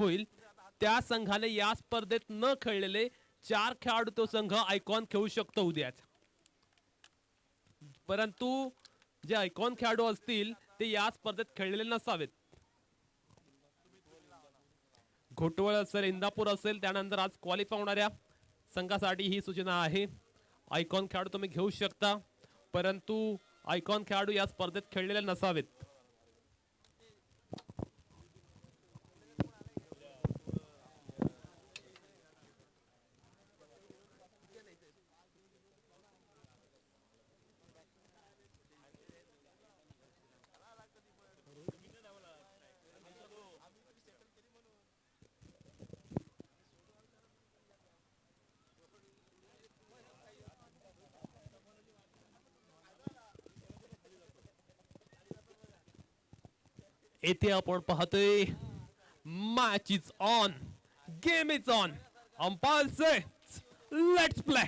होईल त्या संघाने या स्पर्धेत न खेळलेले 4 खेळाडू तो संघ आयकॉन खेळू शकतो उद्याच. परंतु जे आयकॉन खेळाडू असतील ते या स्पर्धेत खेळलेले नसावेत. घोटवळ असेल, इंदापूर असेल, त्यानंतर आज क्वालिफाय होणाऱ्या संघासाठी ही सूचना आहे. आयकॉन खेळाडू तुम्ही घेऊ शकता, परंतु आयकॉन खेळाडू या स्पर्धेत खेळलेले नसावेत. येथे आपण पाहतोय match is on, game is on. Umpire sets, let's play.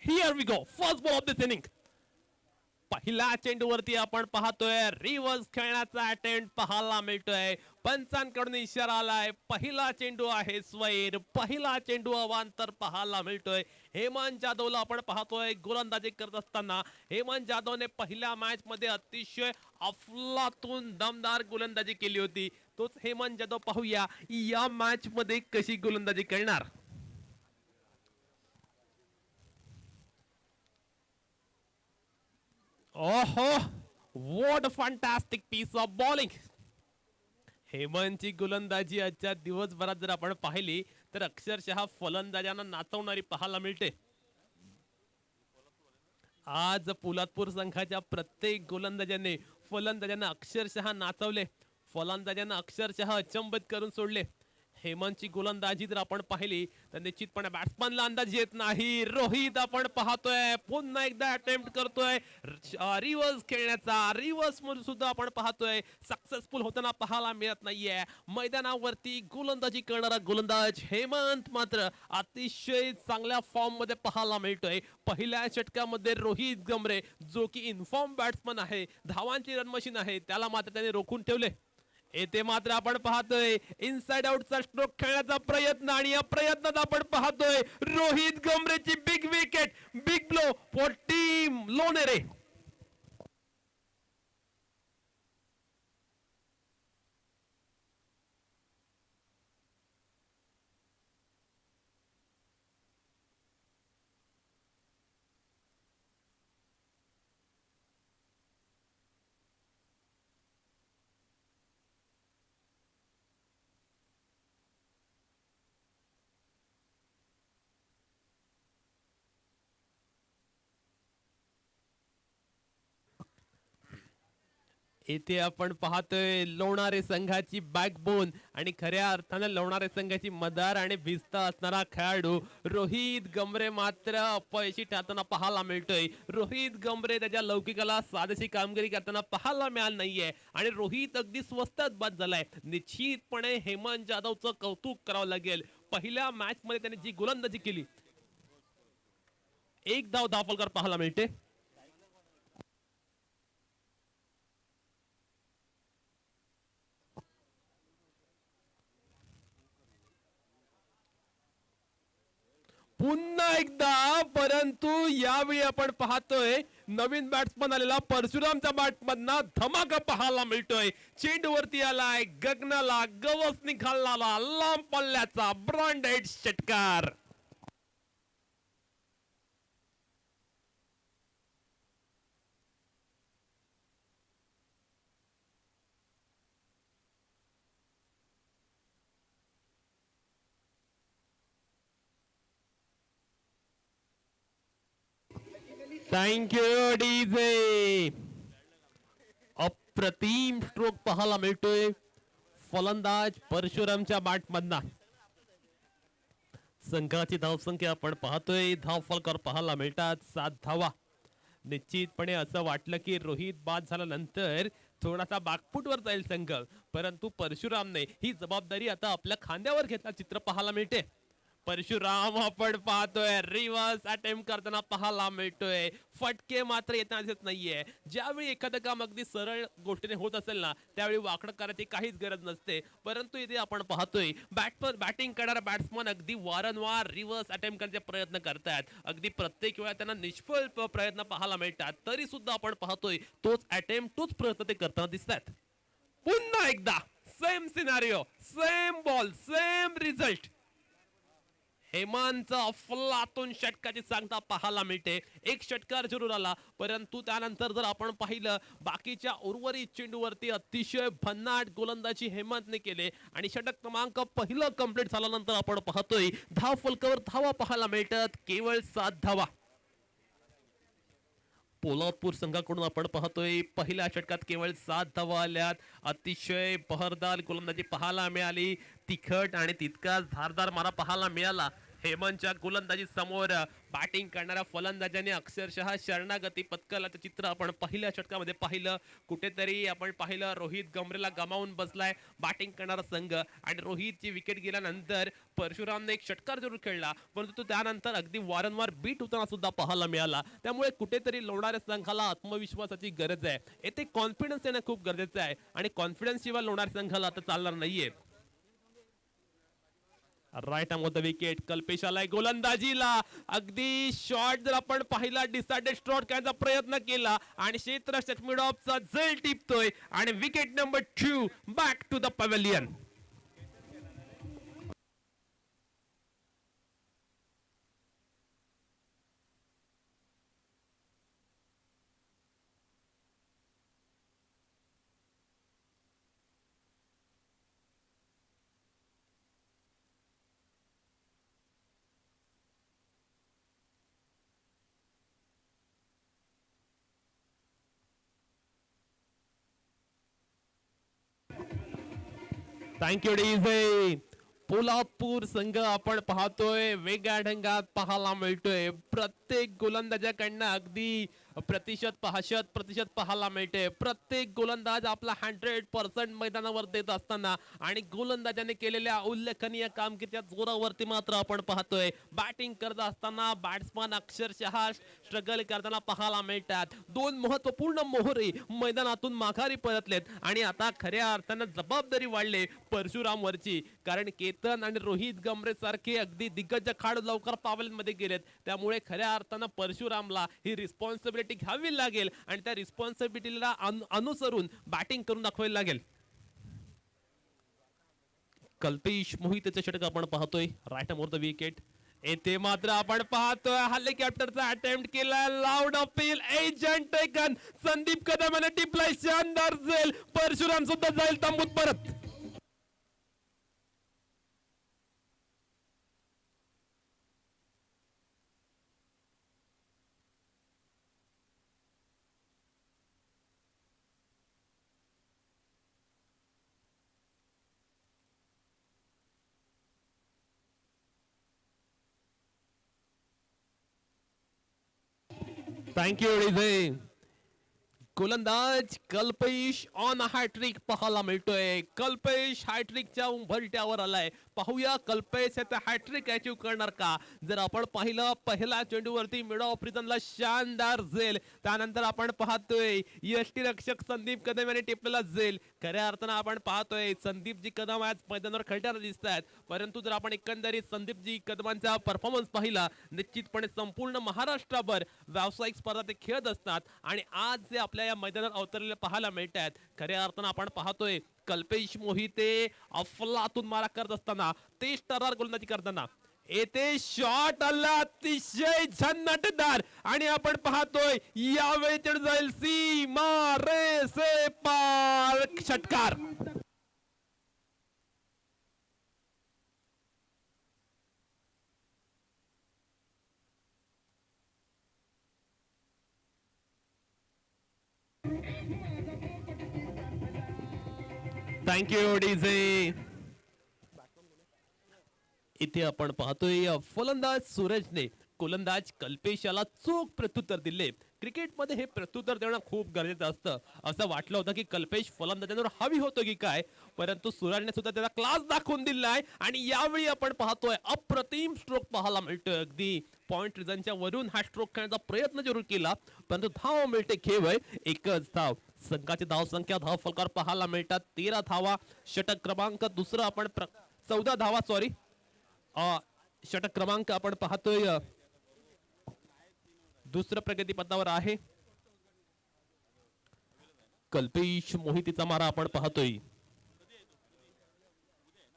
Here we go. First ball of this inning. पहिल्या चेंडूवरती आपण पाहतोय रिव्हर्स खेळण्याचा अटेम्प्ट पाहायला मिळतोय. पंचांकडून इशारा आलाय. पहिला चेंडू आहे स्वैर, पहिला चेंडू अवांतर पाहायला मिळतोय. हेमंत जाधवला आपण पाहतोय गोलंदाजी करत असताना. हेमंत जाधवने पहिल्या मॅच मध्ये अतिशय अफलातून दमदार गोलंदाजी केली होती. तोच हेमंत जाधव पाहूया या मॅच मध्ये कशी गोलंदाजी करणार. ओहो, what a fantastic piece of bowling. हेमंतची गोलंदाजी आजच्या दिवसभरात जर आपण पाहिली तर अक्षरशः फलंदाजांना नाचवणारी पाहायला मिळते. आज पोलादपूर संघाच्या प्रत्येक गोलंदाजाने फलंदाजांना अक्षरशः नाचवले, फलंदाजांना अक्षरशः अचंबित करून सोडले. हेमंतची गोलंदाजी जर आपण पाहिली तर निश्चितपणे बॅट्समनला अंदाज येत नाही. रोहित आपण पाहतोय पुन्हा एकदा अटेम्प्ट करतोय रिव्हर्स खेळण्याचा. रिव्हर्स मध्ये सुद्धा आपण पाहतोय सक्सेसफुल होताना पाहायला मिळत नाहीये. मैदानावरती गोलंदाजी करणारा गोलंदाज हेमंत मात्र अतिशय चांगल्या फॉर्म मध्ये पाहायला मिळतोय. पहिल्या षटकामध्ये रोहित गमरे जो की इनफॉर्म बॅट्समन आहे, धावांची रनमशीन आहे, त्याला मात्र त्याने रोखून ठेवले. येथे मात्र आपण पाहतोय इनसाइड आउटचा स्ट्रोक खेळण्याचा प्रयत्न आणि या प्रयत्नात आपण पाहतोय रोहित गमरेची big wicket, big blow for team Lonere. येथे आपण पाहतोय लोणारे संघाची बॅकबोन आणि खऱ्या अर्थानं लोणारे संघाची मदार आणि भिस्त असणारा खेळाडू रोहित गमरे मात्र अपयशी ठरताना पाहायला मिळतोय. रोहित गमरे त्याच्या लौकिकाला साधेशी कामगिरी करताना पाहायला मिळाली नाहीये आणि रोहित अगदी स्वस्तात बाद झालाय. निश्चितपणे हेमंत जाधवचं कौतुक करावं लागेल. पहिल्या मॅच मध्ये त्याने जी गोलंदाजी केली, एक धाव धावफलकार पाहायला मिळते. पुन्हा एकदा, परंतु यावेळी आपण पाहतोय नवीन बॅट्समन आलेला परशुरामच्या बॅटमधना धमाका पाहायला मिळतोय. चेंडूवरती आलाय गगनाला गवस निघाला लांब पल्ल्याचा ब्रॉन्डेड षटकार. Thank you DJ. अप्रतिम स्ट्रोक पाहायला मिळतोय फलंदाज परशुरामच्या बॅटमधना. संघाची धावसंख्या आपण पाहतोय धावफलकार पाहायला मिळतात 7 धावा. निश्चितपणे असं वाटलं की रोहित बाद झाल्यानंतर थोडासा बागफुटवर जाईल संघ, परंतु परशुरामने ही जबाबदारी आता आपल्या खांद्यावर घेतला चित्र पाहायला मिळते. परशुराम आपण पाहतोय रिव्हर्स अटेम्प्ट करताना पाहायला मिळतोय. फटके मात्र येताना दिसत नाहीये. ज्यावेळी एखादं काम अगदी सरळ गोष्टीने होत असेल ना त्यावेळी वाकडं करायची काहीच गरज नसते. परंतु इथे आपण पाहतोय बॅटिंग करणारा बॅट्समन अगदी वारंवार रिव्हर्स अटेम्प्ट करण्याचे प्रयत्न करतात. अगदी प्रत्येक वेळा त्यांना निष्फळ प्रयत्न पाहायला मिळतात. तरी सुद्धा आपण पाहतोय तोच अटेम्प्ट तोच प्रयत्न ते करताना दिसतात. पुन्हा एकदा same scenario, same ball, same result. हेमंतचा अफलातून षटकाची सांगता पाहायला मिळते. एक षटकार जरूर आला परंतु त्यानंतर जर आपण पाहिलं बाकीच्या उर्वरित चेंडूवरती अतिशय भन्नाट गोलंदाजी हेमंतने केले आणि षटक क्रमांक पहिलं कंप्लीट झाल्यानंतर आपण पाहतोय धाव फलकावर धावा पाहायला मिळतात केवळ 7 धावा. पोलादपूर संघाकडून आपण पाहतोय पहिल्या षटकात केवळ 7 धावा आल्यात. अतिशय बहरदार गोलंदाजी पाहायला मिळाली. तिखट आणि तितकाच धारदार मारा पाहायला मिळाला. हेमंतच्या गोलंदाजी समोर बॅटिंग करणाऱ्या फलंदाजांनी अक्षरशः शरणागती पत्करल्याचं चित्र आपण पहिल्या षटकामध्ये पाहिलं. कुठेतरी आपण पाहिलं रोहित गमरेला गमावून बसलाय बॅटिंग करणारा संघ आणि रोहितची विकेट गेल्यानंतर परशुरामने एक षटकार जरूर खेळला परंतु तो त्यानंतर अगदी वारंवार बीट होताना सुद्धा पाहायला मिळाला. त्यामुळे कुठेतरी लोणाऱ्या संघाला आत्मविश्वासाची गरज आहे. येथे कॉन्फिडन्स येणं खूप गरजेचं आहे आणि कॉन्फिडन्स शिवाय लोणाऱ्या संघाला आता चालणार नाहीये. Right arm off the wicket Kalpesh आलाय गोलंदाजीला. अगदी शॉट जर आपण पाहिला डिसाइडेड स्ट्रोक करण्याचा प्रयत्न केला आणि क्षेत्ररक्षक मिड ऑफचा झेल टिपतोय आणि wicket number 2 back to the pavilion. Thank you DJ. Poladpur संघ आपण पाहतोय वेगळ्या ढंगात पाहायला मिळतोय. प्रत्येक गोलंदाजाकडनं अगदी प्रतिशत पाहायला मिळते. प्रत्येक गोलंदाज आपला 100% मैदानावर देत असताना आणि गोलंदाजाने केलेल्या उल्लेखनीय कामगिरीच्या जोरावरती मात्र आपण पाहतोय बॅटिंग करत असताना बॅट्समन अक्षरशः स्ट्रगल करताना पाहायला मिळतात. 2 महत्वपूर्ण मोहरे मैदानातून माघारी परतलेत आणि आता खऱ्या अर्थानं जबाबदारी वाढले परशुरामवरची. कारण केतन आणि रोहित गमरे सारखे अगदी दिग्गज खेळाडू लवकर पावलांमध्ये गेलेत. त्यामुळे खऱ्या अर्थानं परशुरामला ही रिस्पॉन्सिबिलिटी घ्यावी लागेल आणि त्या रिस्पॉन्सिबिलिटीला अनुसरून बॅटिंग करून दाखवायला लागेल. कल्पेश मोहितचं षटक आपण पाहतोय right arm off the wicket. येथे मात्र आपण पाहतोय हेलिकॉप्टरचा अटेम्प्ट केला. लाऊड अपील एजंट टेकन. संदीप कदम याने टिपलाय शानदार झेल. परशुराम सुद्धा जाईल तंबूत परत. Thank you DJ. गोलंदाज कल्पेश ऑन हॅट्रिक पाहायला मिळतोय. कल्पेश हॅट्रिकच्या उंबरठ्यावर आलाय. पाहूया कल्पेश हॅट्रिक अचीव करणार का. जर आपण पाहिलं पहिल्या चेंडूवरती मिड ऑफ रिजनला शानदार झेल. त्यानंतर आपण पाहतोय यष्टीरक्षक संदीप कदम यांनी टिपलेला झेल. खऱ्या अर्थानं आपण पाहतोय संदीपजी कदम आज मैदानावर खेळताना दिसत आहेत. परंतु जर आपण एकंदरीत संदीपजी कदमांचा परफॉर्मन्स पाहिला निश्चितपणे संपूर्ण महाराष्ट्रभर व्यावसायिक स्पर्धा ते खेळत असतात आणि आज जे आपल्या या मैदानात अवतरलेले पाहायला मिळत आहेत. खऱ्या अर्थानं आपण पाहतोय कल्पेश मोहिते अफलातून मारा करत असताना ते स्टार गोलंदाजी करताना येथे शॉट आला अतिशय झन्नटदार आणि आपण पाहतोय यावेळी चढ जाईल सीमा रे से पार षटकार. Thank you DJ. इथे आपण पाहतोय फलंदाज सूरजने गोलंदाज कल्पेश याला चोख प्रत्युत्तर दिले. क्रिकेटमध्ये हे प्रत्युत्तर देणं खूप गरजेचं असतं. असं वाटलं होतं की कल्पेश फलंदाजांवर हवी होतो की काय, परंतु सूरजने सुद्धा त्याचा क्लास दाखवून दिलाय आणि यावेळी आपण पाहतोय अप्रतिम स्ट्रोक पाहायला मिळतोय. अगदी पॉइंट रिझनच्या वरून हा स्ट्रोक खेळण्याचा प्रयत्न जरूर केला, परंतु धाव मिळते केवळ एकच धाव. संघाची धाव संख्या धाव फलकावर पाहायला मिळतात 13 धावा. षटक क्रमांक दुसरं आपण 14 धावा, सॉरी, षटक क्रमांक आपण पाहतोय दुसरं प्रगतीपथावर आहे. कल्पेश मोहितीचा मारा आपण पाहतोय.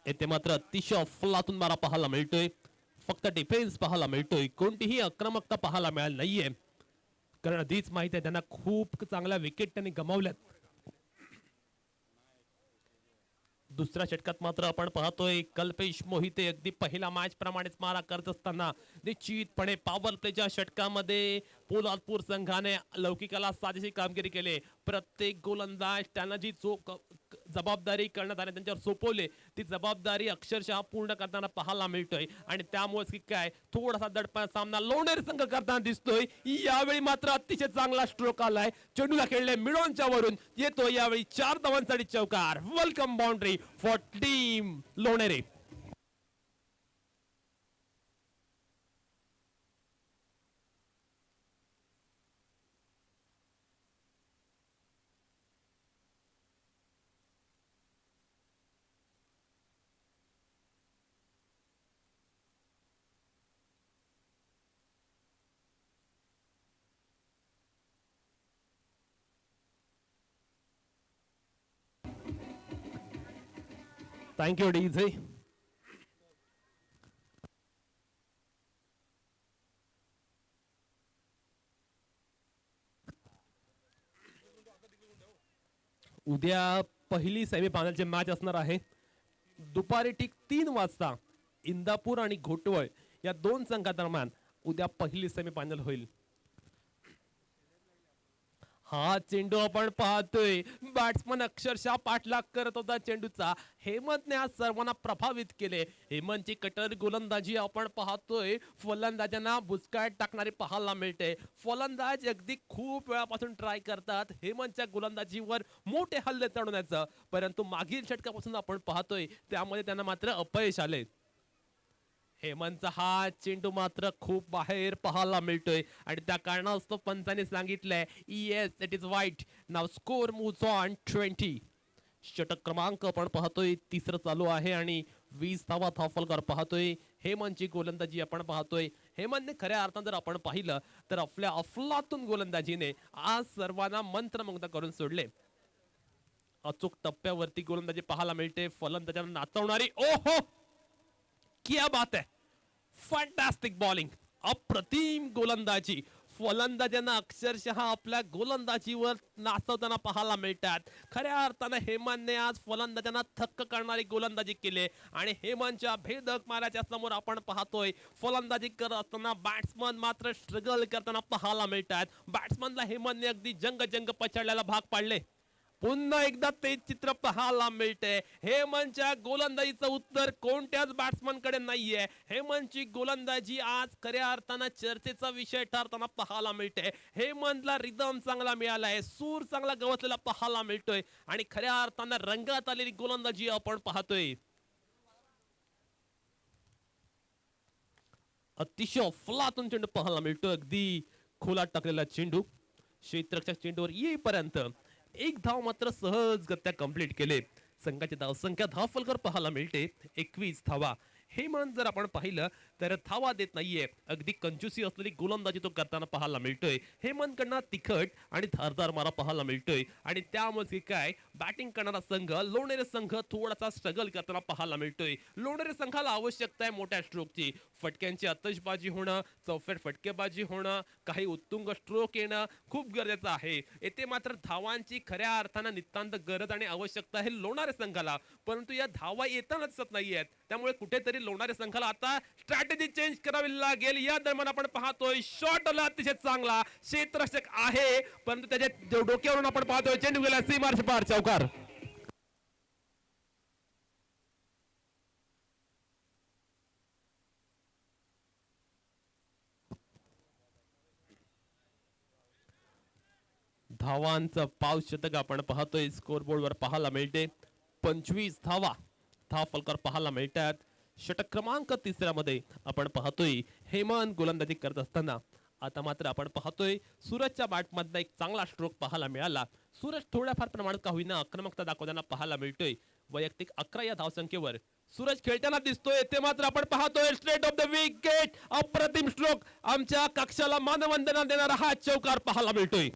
येथे मात्र अतिशय अफलातून मारा पाहायला मिळतोय. फक्त डिफेन्स पाहायला मिळतोय, कोणतीही आक्रमकता पाहायला मिळाली नाहीये. कारण आधीच माहिती आहे त्यांना खूप चांगल्या विकेट त्यांनी गमावल्यात. दुसऱ्या षटकात मात्र आपण पाहतोय कल्पेश मोहिते अगदी पहिला मॅच प्रमाणेच मारा करत असताना निश्चितपणे पॉवर प्लेच्या षटकामध्ये पोलादपूर संघाने लौकिकाला साजेशी कामगिरी केली. प्रत्येक गोलंदाज त्यांना जी जबाबदारी करण्यात आली त्यांच्यावर सोपवले, ती जबाबदारी अक्षरशः पूर्ण करताना पाहायला मिळतोय. आणि त्यामुळेच की काय थोडासा दडपण सामना लोणेर संघ करताना दिसतोय. यावेळी मात्र अतिशय चांगला स्ट्रोक आलाय. चेंडूला खेळले मिडॉनच्या वरून येतो यावेळी 4 धावांसाठी चौकार. Welcome boundary for team Lonere. Thank you DJ. उद्या पहिली सेमीफायनलची मॅच असणार आहे. दुपारी ठीक 3 वाजता इंदापूर आणि घोटवळ या दोन संघादरम्यान उद्या पहिली सेमीफायनल होईल. हा चेंडू आपण पाहतोय बॅट्समन अक्षरशः पाठलाग करत होता चेंडूचा. हेमंतने आज सर्वांना प्रभावित केले. हेमंतची कटर गोलंदाजी आपण पाहतोय फलंदाजांना बुचकाट टाकणारी पाहायला मिळते. फलंदाज अगदी खूप वेळापासून ट्राय करतात हेमंतच्या गोलंदाजीवर मोठे हल्ले चढवण्याचं, परंतु मागील षटकापासून आपण पाहतोय त्यामध्ये त्यांना मात्र अपयश आले. हेमंतचा हा चेंडू मात्र खूप बाहेर पाहायला मिळतोय आणि त्या कारणास्तव पंचाने सांगितलंय येस इट इज वाईट. नाव स्कोर मूव्स ऑन 20. षटक क्रमांक आपण पाहतोय तिसरं चालू आहे आणि 20 धावा धावफलकावर पाहतोय. हेमंतची गोलंदाजी आपण पाहतोय. हेमंतने खऱ्या अर्थानं जर आपण पाहिलं तर आपल्या अफलातून गोलंदाजीने आज सर्वांना मंत्रमुग्ध करून सोडले. अचूक टप्प्यावरती गोलंदाजी पाहायला मिळते. फलंदाजांना नाचवणारी, ओहो क्या बात है, फॅन्टास्टिक बॉलिंग, अप्रतिम गोलंदाजी. फलंदाजांना अक्षरशः आपल्या गोलंदाजीवर नाचवताना पाहायला मिळतात. खऱ्या अर्थानं हेमंतने आज फलंदाजांना थक्क करणारी गोलंदाजी केली आणि हेमंतच्या भेदक माराच्या समोर आपण पाहतोय फलंदाजी करत असताना बॅट्समन मात्र स्ट्रगल करताना पाहायला मिळतात. बॅट्समनला हेमंतने अगदी जंग पछाडल्याला भाग पाडले. पुन्हा एकदा तेच चित्र पाहायला मिळते. हेमंतच्या गोलंदाजीचं उत्तर कोणत्याच बॅट्समन कडे नाहीये. हेमंतची गोलंदाजी आज खऱ्या अर्थानं चर्चेचा विषय ठरताना पाहायला मिळते. हेमंतला रिदम चांगला मिळालाय, सूर चांगला गवसलेला पाहायला मिळतोय आणि खऱ्या अर्थानं रंगात आलेली गोलंदाजी आपण पाहतोय. अतिशय अफलातून चेंडू पाहायला मिळतो. अगदी खोलात टाकलेला चेंडू क्षेत्ररक्षक चेंडूवर येईपर्यंत एक धाव मात्र सहजगत्या कंप्लीट केले. संघाची धावसंख्या धावफलकावर पाहायला मिळते 21 धावा. हेमंत जर आपण पाहिलं तर धावा देत नाहीये. अगदी कंजूसी असलेली गोलंदाजी तो करताना पाहायला मिळतोय. हेमंतकडनं तिखट आणि धारदार मारा पाहायला मिळतोय आणि त्यामुळे काय बॅटिंग करणारा संघ लोणेरे संघ थोडासा स्ट्रगल करताना पाहायला मिळतोय. लोणेरे संघाला आवश्यकता आहे मोठ्या स्ट्रोकची, फटक्यांची आतषबाजी होणं, चौफेर फटकेबाजी होणं, काही उत्तुंग स्ट्रोक येणं खूप गरजेचं आहे. येथे मात्र धावांची खऱ्या अर्थानं नितांत गरज आणि आवश्यकता आहे लोणारे संघाला, परंतु या धावा येताना दिसत नाहीयेत. त्यामुळे कुठेतरी लोणारे संघाला आता स्ट्रॅटेजी चेंज करावी लागेल. या दरम्यान आपण पाहतोय शॉट आला अतिशय चांगला, क्षेत्ररक्षक आहे परंतु त्याच्या डोक्यावरून आपण पाहतोय चेंडू गेला सीमार्श पार, चौकार. धावांचं पाव शतक आपण पाहतोय स्कोरबोर्डवर पाहायला मिळते. 25 धावा धाव फलकावर पाहायला मिळतात. षटक क्रमांक 3 मध्ये आपण पाहतोय हेमंत गोलंदाजी करत असताना. आता मात्र आपण पाहतोय सूरजच्या बॅटमधला एक चांगला स्ट्रोक पाहायला मिळाला. सूरज थोड्याफार प्रमाणात का होईना आक्रमकता दाखवताना पाहायला मिळतोय. वैयक्तिक 11 या धावसंख्येवर सूरज खेळताना दिसतोय. ते मात्र आपण पाहतोय स्ट्रेट ऑफ द विकेट. अप्रतिम स्ट्रोक. आमच्या कक्षाला मानवंदना देणारा हा चौकार पाहायला मिळतोय.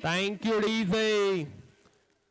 Thank you, DJ.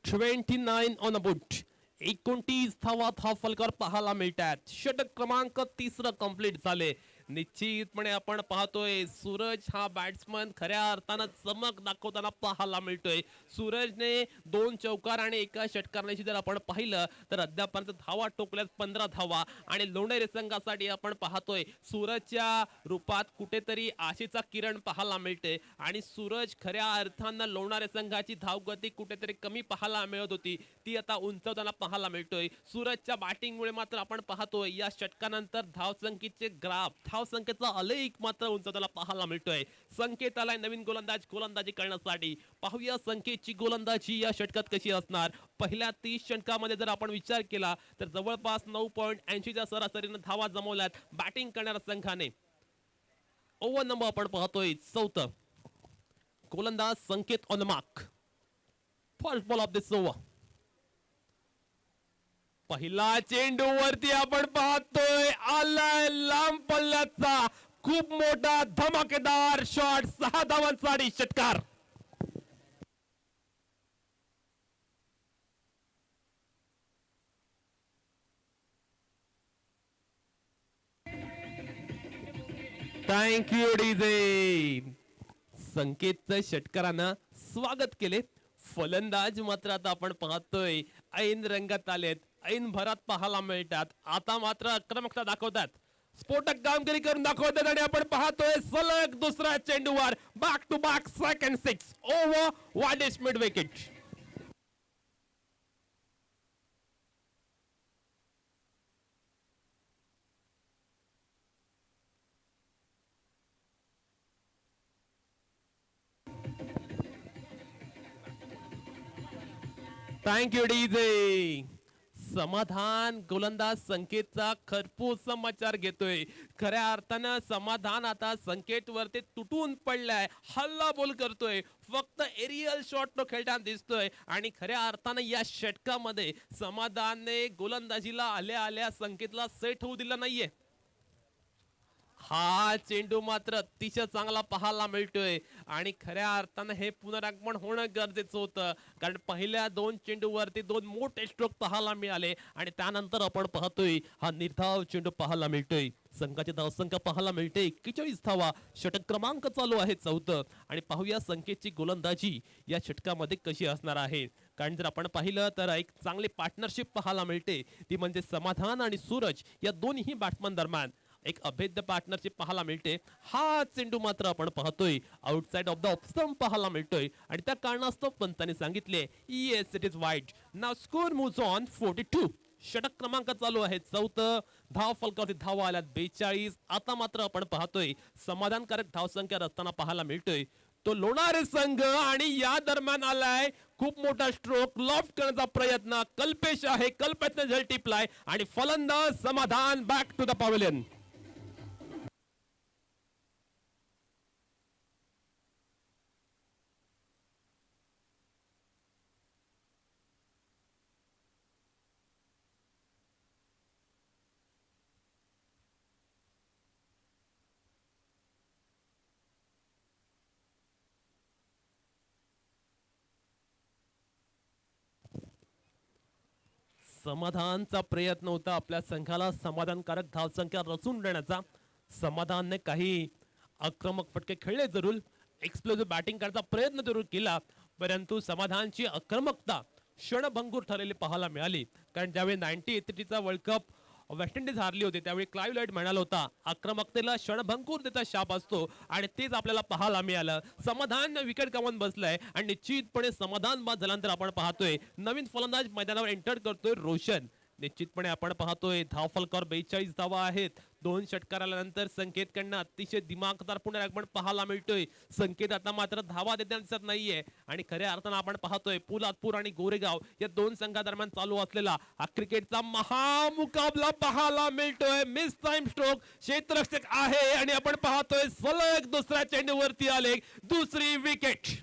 29 on the boot. 29 धावा धाव फलकावर पाहायला मिळतात. षटक क्रमांक 3 कंप्लीट झाले. निश्चितपणे आपण पाहतोय सूरज हा बॅट्समन खऱ्या अर्थानं चमक दाखवताना पाहायला मिळतोय. सूरजने 2 चौकार आणि एका षटकाराची जर आपण पाहिलं तर अद्यापर्यंत धावा टोकल्यात 15 धावा. आणि लोणेरे संघासाठी आपण पाहतोय सूरजच्या रूपात कुठेतरी आशेचा किरण पाहायला मिळते. आणि सूरज खऱ्या अर्थानं लोणारे संघाची धावगती कुठेतरी कमी पाहायला मिळत होती ती आता उंचावताना पाहायला मिळतोय. सूरजच्या बॅटिंगमुळे मात्र आपण पाहतोय या षटकानंतर धावसंख्येचे ग्राफ संख्येचा आलेख मात्र उंचावताना पाहायला मिळतोय. संकेत आलाय नवीन गोलंदाजी करण्यासाठी. पाहूया संकेतची गोलंदाजी या षटकात कशी असणार. पहिल्या 30 षटकामध्ये जर आपण विचार केला तर जवळपास 9.80 च्या सरासरीने धावा जमवल्यात बॅटिंग करणाऱ्या संघाने. ओव्हर नंबर आपण पाहतोय 4. गोलंदाज Sanket on the mark. First ball of this over. पहिला चेंडू वरती आपण पाहतोय आलाय लांब पल्ल्याचा खूप मोठा धमाकेदार शॉट. 6 धावांसाठी षटकार. Thank you DJ. संकेतचं षटकारानं स्वागत केले. फलंदाज मात्र आता आपण पाहतोय ऐन रंगात आलेत. ऐन भरात पाहायला मिळतात. आता मात्र आक्रमकता दाखवतात. स्फोटक कामगिरी करून दाखवतात. आणि आपण पाहतोय सलग दुसऱ्या चेंडूवर back to back second 6 over widest mid wicket. Thank you DJ. Samadhan गोलंदाज संकेतचा खरपूस समाचार घेतोय. खऱ्या अर्थानं समाधान आता संकेत वरती तुटून पडलाय. हल्ला बोल करतोय. फक्त एरियल शॉट तो खेळताना दिसतोय. आणि खऱ्या अर्थानं या षटकामध्ये समाधानने गोलंदाजीला आल्या आल्या संकेतला सेट होऊ दिला नाहीये. हा चेंडू मात्र अतिशय चांगला पाहायला मिळतोय. आणि खऱ्या अर्थानं हे पुनरागमन होणं गरजेचं होतं. कारण पहिल्या 2 चेंडूवरती 2 मोठे स्ट्रोक पाहायला मिळाले. आणि त्यानंतर आपण पाहतोय हा निर्धाव चेंडू पाहायला मिळतोय. संघाची धावसंख्या पाहायला मिळते 41 धावा. षटक क्रमांक चालू आहे 4. आणि पाहूया संकेतची गोलंदाजी या षटकामध्ये कशी असणार आहे. कारण जर आपण पाहिलं तर एक चांगली पार्टनरशिप पाहायला मिळते. ती म्हणजे समाधान आणि सूरज या दोन्ही बॅट्समन दरम्यान एक अभेद्य पार्टनरशिप पाहायला मिळते. हा चेंडू मात्र आपण पाहतोय outside of the off stump पाहायला मिळतोय. आणि त्या कारणास्तव पंतांनी सांगितले yes it is wide. Now score moves on 42. षटक क्रमांक चालू आहे 4. धाव फलकावरती धावा आल्यात 42. आता मात्र आपण पाहतोय समाधानकारक धावसंख्या रचताना पाहायला मिळतोय तो लोणारे संघ. आणि या दरम्यान आलाय खूप मोठा स्ट्रोक. लॉफ्ट करण्याचा प्रयत्न कल्पेश आहे. कल्पेशने झेल टिपलाय. आणि फलंदाज समाधान बॅक टू द पॅव्हिलियन. समाधानचा प्रयत्न होता आपल्या संघाला समाधानकारक धावसंख्या रचून देण्याचा. समाधानने काही आक्रमक फटके खेळले जरूर. एक्सप्लोसिव्ह बॅटिंग करण्याचा प्रयत्न जरूर केला. परंतु समाधानची आक्रमकता क्षणभंगूर ठरलेली पाहायला मिळाली. कारण ज्यावेळी 1980 चा वर्ल्ड कप वेस्ट इंडिज हारली होती त्यावेळी क्लाइव्ह लॉइड म्हणाला होता, आक्रमकतेला क्षणभंगूर देता शाप असतो आणि तेच आपल्याला पाहायला मिळालं. समाधान विकेट गमावून बसलाय आणि निश्चितपणे समाधान बाद झाल्यानंतर आपण पाहतोय नवीन फलंदाज मैदानावर एंटर करतोय रोशन. निश्चितपणे आपण पाहतोय धाव फलकावर 42 धावा आहेत. 2 षटकार आल्यानंतर संकेतकडनं अतिशय दिमागदार पुन्हा आपण पाहायला मिळतोय. संकेत आता मात्र धावा देताना दिसत नाहीये आणि खऱ्या अर्थानं आपण पाहतोय पोलादपूर आणि गोरेगाव या 2 संघादरम्यान चालू असलेला हा क्रिकेटचा महामुकाबला पाहायला मिळतोय. मिस टाइम स्ट्रोक क्षेत्ररक्षक आहे आणि आपण पाहतोय सलग दुसऱ्या चेंडूवरती आले दुसरी विकेट.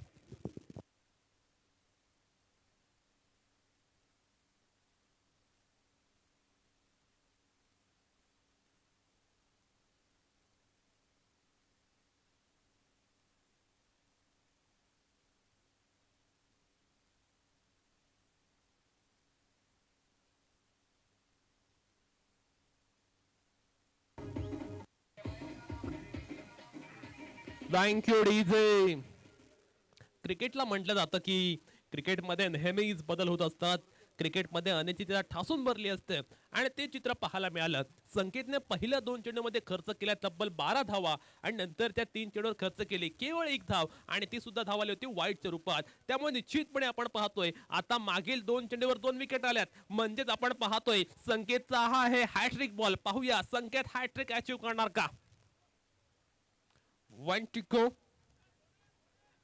Thank you DJ. क्रिकेटला म्हटलं जातं की क्रिकेटमध्ये नेहमीच बदल होत असतात. क्रिकेटमध्ये अनिश्चितता ठासून भरली असते आणि ते चित्र पाहायला मिळालं. संकेतने पहिल्या 2 चेंडूमध्ये खर्च केल्या तब्बल 12 धावा आणि नंतर त्या 3 चेंडूवर खर्च केली केवळ 1 धाव आणि ती सुद्धा धाव आली होती वाईटच्या रूपात. त्यामुळे निश्चितपणे आपण पाहतोय आता मागील 2 चेंडूवर 2 विकेट आल्यात. म्हणजेच आपण पाहतोय संकेतचा हा आहे हॅट्रिक बॉल. पाहूया संकेत हॅट्रिक अचीव करणार का. 1 to go.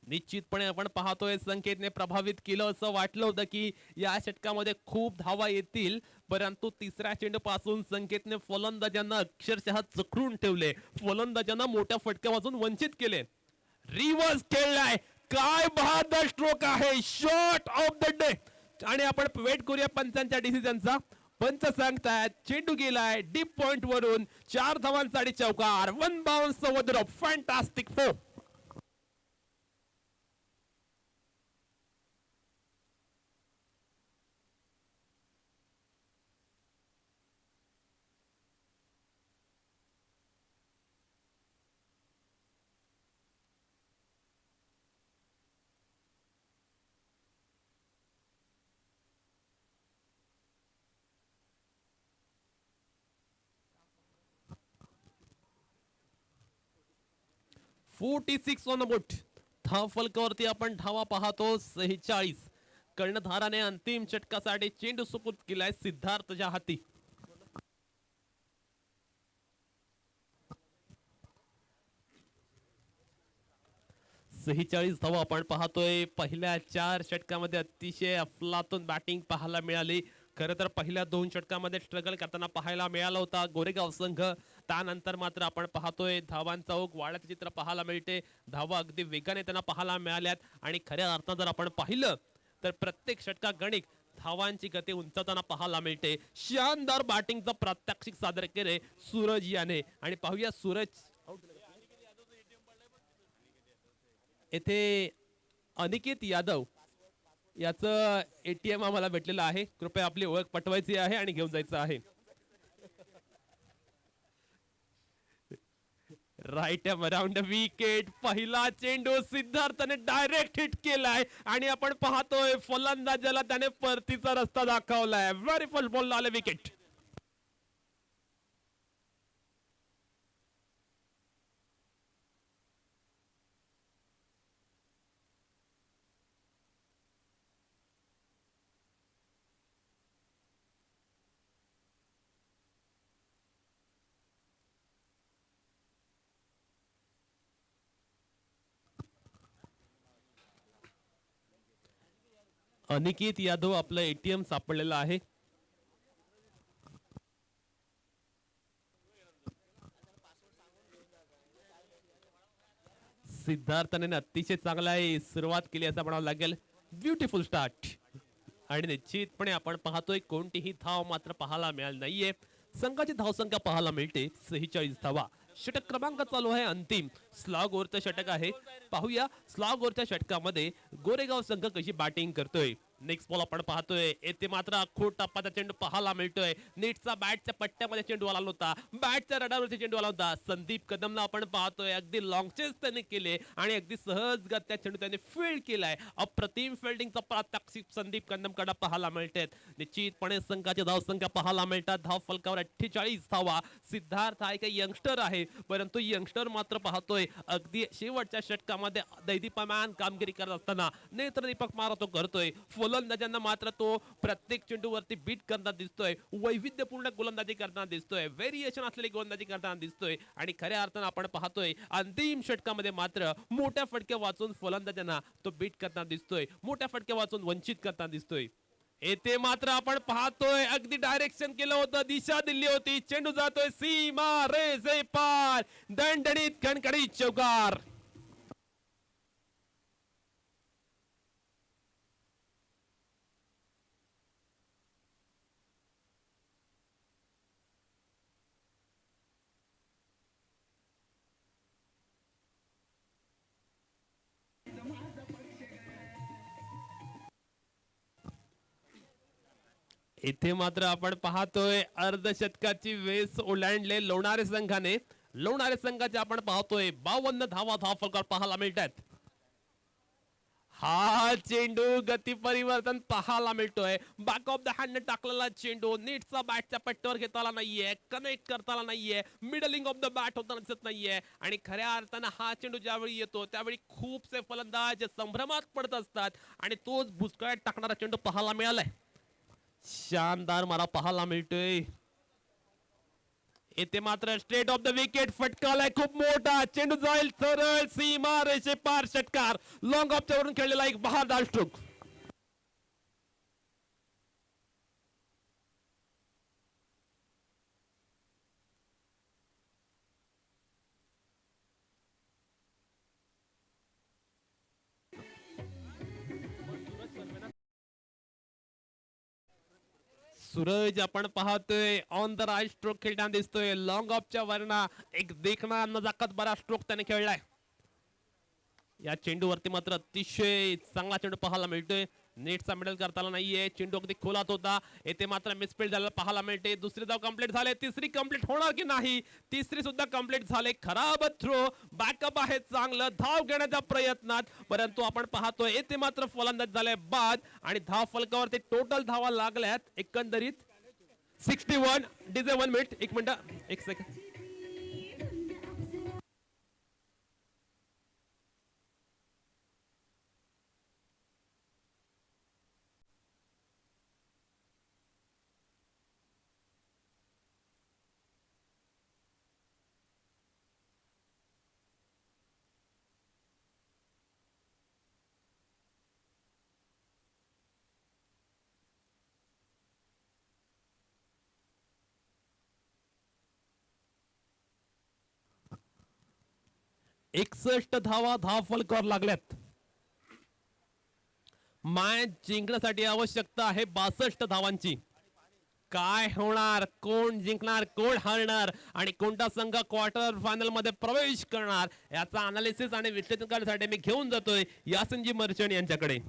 निश्चितपणे आपण पाहतोय संकेतने प्रभावित केलं. असं वाटलं होतं की या षटकामध्ये खूप धावा येतील परंतु तिसऱ्या चेंडूपासून संकेतने फलंदाजांना अक्षरशः चक्रून ठेवले. फलंदाजांना मोठ्या फटक्यापासून वंचित केले. रिव्हर्स खेळलाय. काय बहादर स्ट्रोक आहे. Shot of the day. आणि आपण वेट करूया पंचांच्या डिसिजनचा. पंच सांगतायत चेंडू गेलाय डीप पॉइंट वरून 4 धावांसाठी चौकार. 1 bounce over the drop. Fantastic 4. .46 on the board. धाव फलकावरती आपण धावा पाहतो 46. कर्णधाराने अंतिम षटकासाठी चेंडू सुपूर्द केलाय सिद्धार्थच्या हाती. .46 धावा आपण पाहतोय. पहिल्या 4 षटकामध्ये अतिशय अफलातून बॅटिंग पाहायला मिळाली. खरं तर पहिल्या 2 षटकामध्ये स्ट्रगल करताना पाहायला मिळाला होता गोरेगाव संघ. त्यानंतर मात्र आपण पाहतोय धावांचा ओघ वाढत चित्र पाहायला मिळते. धावा अगदी वेगाने त्यांना पाहायला मिळाल्यात आणि खऱ्या अर्थानं जर आपण पाहिलं तर प्रत्येक षटकात गणित धावांची गती उंचावताना पाहायला मिळते. शानदार बॅटिंगचा प्रात्यक्षिक सादर केले सूरज याने. आणि पाहूया सूरज येथे अनिकेत यादव याचं एटीएम आम्हाला भेटलेलं आहे. कृपया आपली ओळख पटवायची आहे आणि घेऊन जायचं आहे. Right around wicket. पहिला चेंडू सिद्धार्थने डायरेक्ट हिट केलाय आणि आपण पाहतोय फलंदाजाला त्याने परतीचा रस्ता दाखवलाय. व्हेरी फुल बॉल आले विकेट. अनिकेत यादव आपलं एटीएम सापडलेलं आहे. सिद्धार्थने अतिशय चांगला सुरुवात केली असं म्हणावं लागेल. Beautiful start. आणि निश्चितपणे आपण पाहतोय कोणतीही धाव मात्र पाहायला मिळाली नाहीये. संघाची धावसंख्या पाहायला मिळते 46 धावा. षटक क्रमांक चालू आहे अंतिम. स्लॉग ओव्हरचं षटक आहे. पाहूया स्लॉग ओव्हरच्या षटकामध्ये गोरेगाव संघ कशी बॅटिंग करतोय. नेक्स्ट बॉल आपण पाहतोय येथे मात्र अखूट टप्पाचा चेंडू पाहायला मिळतोय. नीटचा बॅटच्या पट्ट्यामध्ये चेंडू आला होता, बॅटच्या रडारवरती चेंडू आला होता. संदीप कदमला आपण पाहतोय अगदी लॉंग चेस त्याने केले आणि अगदी सहजगत्या चेंडू त्याने फील्ड केलाय. अप्रतिम फिल्डिंगचा प्रात्यक्षिक संदीप कदमकडे पाहायला मिळते. निश्चितपणे संघाची धावसंख्या पाहायला मिळतात. धाव फलकावर 48 धावा. सिद्धार्थ हा एक यंगस्टर आहे, परंतु यंगस्टर मात्र पाहतोय अगदी शेवटच्या षटकामध्ये दैदीप्यमान कामगिरी करत असताना नेत्रदीपक मारा तो करतोय. गोलंदाजांना मात्र तो प्रत्येक चेंडूवरती बीट करताना दिसतोय. वैविध्यपूर्ण गोलंदाजी करताना दिसतोय, व्हेरिएशन असलेली गोलंदाजी करताना दिसतोय आणि खऱ्या अर्थानं आपण पाहतोय अंतिम षटकामध्ये मात्र मोठ्या फटके वाचून फलंदाजांना तो बीट करताना दिसतोय, मोठ्या फटके वाचून वंचित करताना दिसतोय. येथे मात्र आपण पाहतोय अगदी डायरेक्शन केलं होतं, दिशा दिली होती, चेंडू जातोय सीमा रेषे पार, दणदणीत खणखणीत चौकार. इथे मात्र आपण पाहतोय अर्धशतकाची वेस ओलांडले लोणारे संघाने. लोणारे संघाचे आपण पाहतोय 52 धावा धाव फलकावर पाहायला मिळतात. हा चेंडू गती परिवर्तन पाहायला मिळतोय. बॅक ऑफ द हँड टाकलेला चेंडू नीटचा बॅटच्या पट्ट्यावर घेताना नाहीये, कनेक्ट करताना नाहीये, मिडलिंग ऑफ द बॅट होताना दिसत नाहीये आणि खऱ्या अर्थानं हा चेंडू ज्यावेळी येतो त्यावेळी खूपसे फलंदाज संभ्रमात पडत असतात आणि तोच भुसकाळ्यात टाकणारा चेंडू पाहायला मिळालाय. शानदार मारा पाहायला मिळतोय. येथे मात्र स्ट्रेट ऑफ द विकेट फटकालाय खूप मोठा, चेंडू जाईल सरळ सीमा रेषे पार. षटकार लॉंग ऑफच्या वरून खेळलेला एक बहादार स्ट्रोक. सूरज आपण पाहतोय ऑन द राईट स्ट्रोक खेळताना दिसतोय. लॉंग ऑफच्या वरना एक देखना नजाकत बरा स्ट्रोक त्याने खेळलाय. या चेंडूवरती मात्र अतिशय चांगला चेंडू पाहायला मिळतोय. नेटचा मिडल करताना नाहीये, चेंडू अगदी खोलात होता. येथे मात्र मिसफील्ड झालेला पाहायला मिळते. दुसरी धाव कंप्लीट झाले, तिसरी कंप्लीट होणार की नाही, तिसरी सुद्धा कंप्लीट झाले. खराब थ्रो, बॅकअप आहे चांगलं धाव घेण्याच्या प्रयत्नात, परंतु आपण पाहतोय येथे मात्र फलंदाज झाले बाद आणि धाव फलकावरती टोटल धावा लागल्यात एकंदरीत 61. DJ 1 minute, 1 minute 1 second. एकसष्ट धावा धाव फलकावर लागल्यात. मॅच जिंकण्यासाठी आवश्यकता आहे 62 धावांची. काय होणार, कोण जिंकणार, कोण हरणार आणि कोणता संघ क्वार्टर फायनल मध्ये प्रवेश करणार याचा अनालिसिस आणि विश्लेषण करण्यासाठी मी घेऊन जातोय यासनजी मर्चंट यांच्याकडे.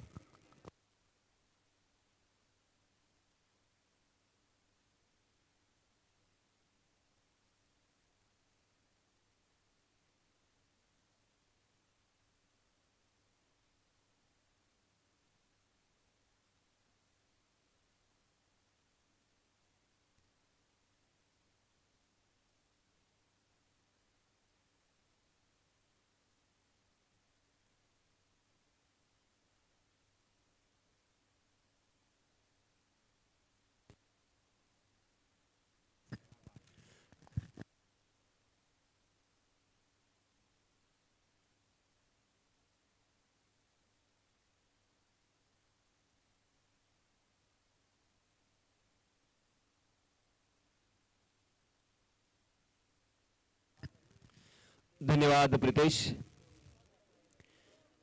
धन्यवाद प्रितेश.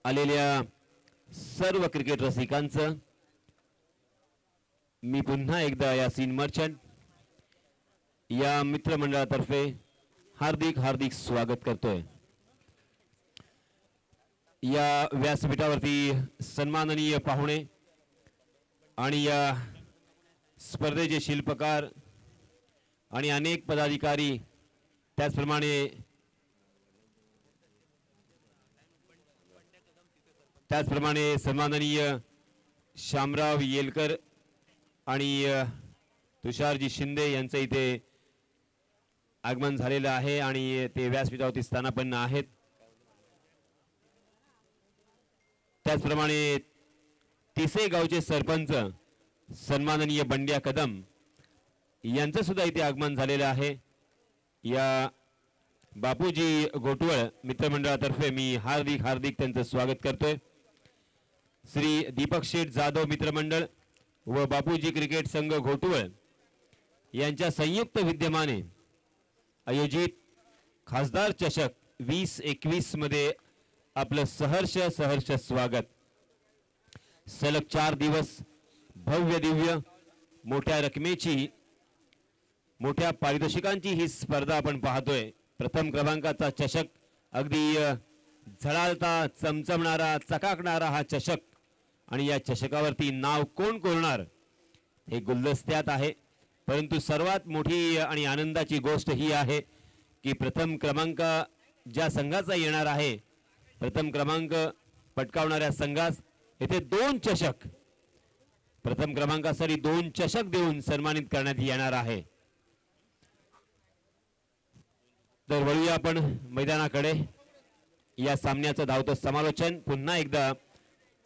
आलेल्या सर्व क्रिकेट रसिकांचं मी पुन्हा एकदा यासीन मर्चंट या मित्रमंडळातर्फे हार्दिक हार्दिक स्वागत करतोय. या व्यासपीठावरती सन्माननीय पाहुणे आणि या स्पर्धेचे शिल्पकार आणि अनेक पदाधिकारी, त्याचप्रमाणे सन्माननीय शामराव येलकर आणि तुषारजी शिंदे यांचं इथे आगमन झालेलं आहे आणि ते व्यासपीठावरती स्थानापन्न आहेत. त्याचप्रमाणे तिसे गावचे सरपंच सन्माननीय बंड्या कदम यांचं सुद्धा इथे आगमन झालेलं आहे. या बापूजी घोटवळ मित्रमंडळातर्फे मी हार्दिक हार्दिक त्यांचं स्वागत करतोय. श्री दीपक शेठ जाधव मित्रमंडळ व बापूजी क्रिकेट संघ घोटवळ यांच्या संयुक्त विद्यमाने आयोजित खासदार चषक 2021 मध्ये आपलं सहर्ष स्वागत. सलग 4 दिवस भव्य दिव्य मोठ्या रकमेची, मोठ्या पारितोषिकांची ही स्पर्धा आपण पाहतोय. प्रथम क्रमांकाचा चषक, अगदी झळाळता चमचमणारा चकाकणारा हा चषक, आणि या चषकावरती नाव कोण कोरणार हे गुलदस्त्यात आहे. परंतु सर्वात मोठी आणि आनंदाची गोष्ट ही आहे की प्रथम क्रमांक ज्या संघाचा येणार आहे, प्रथम क्रमांक पटकावणाऱ्या संघास येथे 2 चषक, प्रथम क्रमांकासाठी 2 चषक देऊन सन्मानित करण्यात येणार आहे. तर वळूया आपण मैदानाकडे. या सामन्याचं धावतं समालोचन पुन्हा एकदा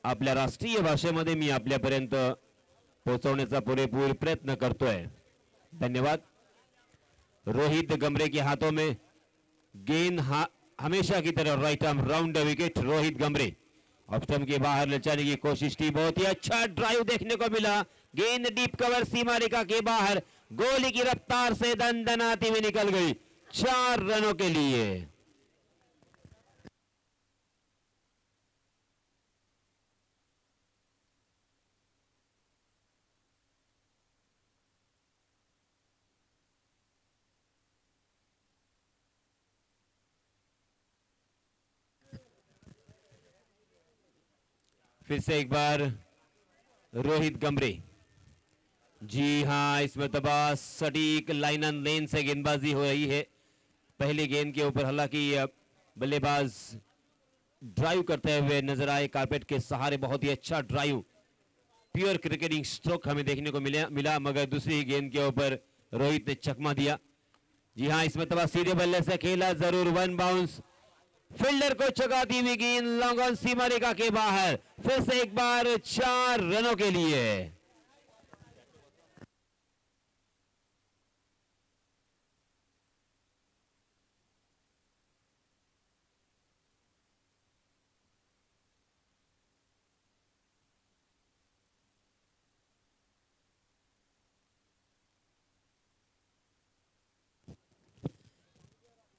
आपल्या राष्ट्रीय भाषेमध्ये मी आपल्यापर्यंत पोहोचवण्याचा पुरेपूर प्रयत्न करतोय. धन्यवाद. रोहित गमरे के हाथों में गेंद, हमेशा की तरह right arm round wicket. Rohit Gamre off stump के बाहर लचाने की कोशिश की, बहुत ही अच्छा ड्राइव देखने को मिला. गेंद डीप कवर सीमा रेखा के बाहर, गोली की रफ्तार से दनदनाती हुई निकल गई. 4 रनों के लिए. फिर से एक बार रोहित गमरे. जी हां, इस मरतबा सटीक लाइन एंड लेन से गेंदबाजी हो रही है. पहली गेंद के ऊपर हालांकि बल्लेबाज ड्राइव करते हुए नजर आए. कारपेट के सहारे बहुत ही अच्छा ड्राइव, प्योर क्रिकेटिंग स्ट्रोक हमें देखने को मिला. मगर दूसरी गेंद के ऊपर रोहित ने चकमा दिया. जी हां, इस मरतबा सीधे बल्ले से खेला जरूर. 1 बाउंस, फील्डर को चगाती हुई गेंद लॉन्ग ऑन सीमा रेखा के बाहर. फिर से एक बार 4 रनों के लिए.